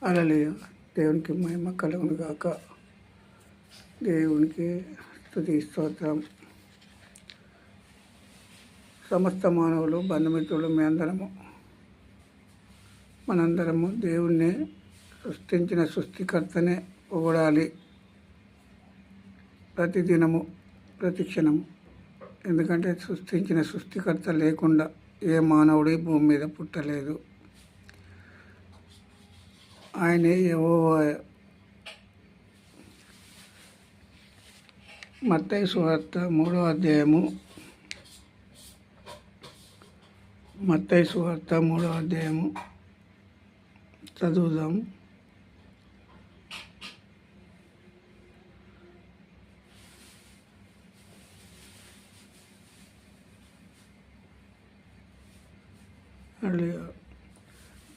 హల్లెలూయా. దేవునికి మహిమ కలుగును గాక. దేవునికి స్తుతి స్తోత్రం. సమస్త మానవులు, బంధుమిత్రులు, మనందరము దేవుణ్ణి సృష్టించిన సృష్టికర్తనే పొగడాలి ప్రతిదినము, ప్రతి క్షణము. ఎందుకంటే సృష్టించిన సృష్టికర్త లేకుండా ఏ మానవుడి భూమి మీద పుట్టలేదు. ఆయనే యెహోవా. మత్తయి సువార్త 3వ అధ్యాయము, చదువుదాం.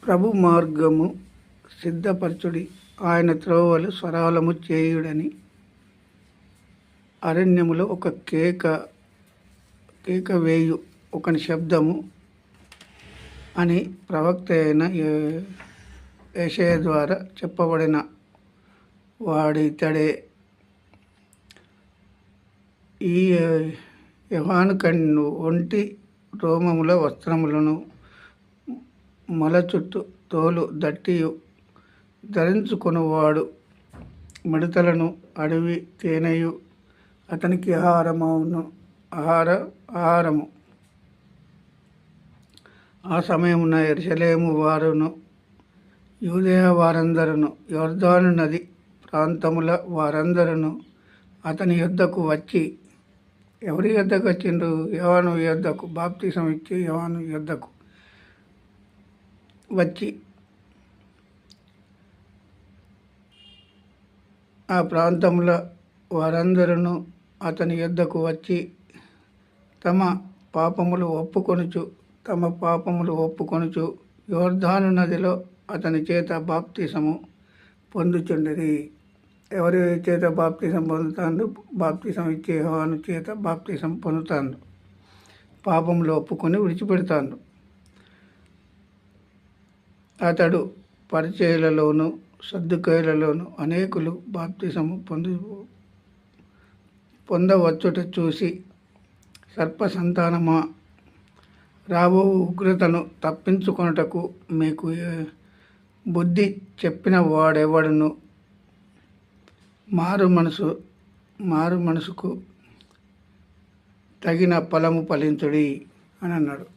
ప్రభు మార్గము సిద్ధపరచుడి, ఆయన త్రోవలు సరళము చేయుడని అరణ్యములో ఒక కేక వేయు ఒకని శబ్దము అని ప్రవక్త అయిన యెషయా ద్వారా చెప్పబడిన వాడితడే. ఈ యోహాను కన్ను ఒంటి రోమముల వస్త్రములను మొల చుట్టూ తోలు దట్టియు ధరించుకొనువాడు మిడతలను అడవి తేనెయు అతనికి ఆహారము. ఆ సమయమున యెరూషలేము వారును యూదయ వారందరును యొర్దాను నది ప్రాంతముల వారందరును అతని యొద్దకు వచ్చి, ఎవరి యొద్దకు వచ్చిండ్రు? యోహాను యొద్దకు, బాప్తిసం ఇచ్చి యోహాను యొద్దకు వచ్చి ఆ ప్రాంతముల వారందరూ అతని యొద్దకు వచ్చి తమ పాపములు ఒప్పుకొనుచు యొర్దాను నదిలో అతని చేత బాప్తిసము పొందుచుండిరి. ఎవరి చేత బాప్తిసం పొందుతాండు? బాప్తిసం ఇచ్చే యోహాను చేత బాప్తిసం పొందుతాండు. పాపములు ఒప్పుకొని విడిచిపెడతాండు. అతడు పరిచయులలోను సద్దుకయులలోను అనేకులు బాప్తిసము పొందవచ్చుట చూసి, సర్ప సంతానమా, రాబో ఉగ్రతను తప్పించుకొనుటకు మీకు బుద్ధి చెప్పిన వాడెవడును? మారు మనసుకు తగిన ఫలము ఫలించుడి అని అన్నాడు.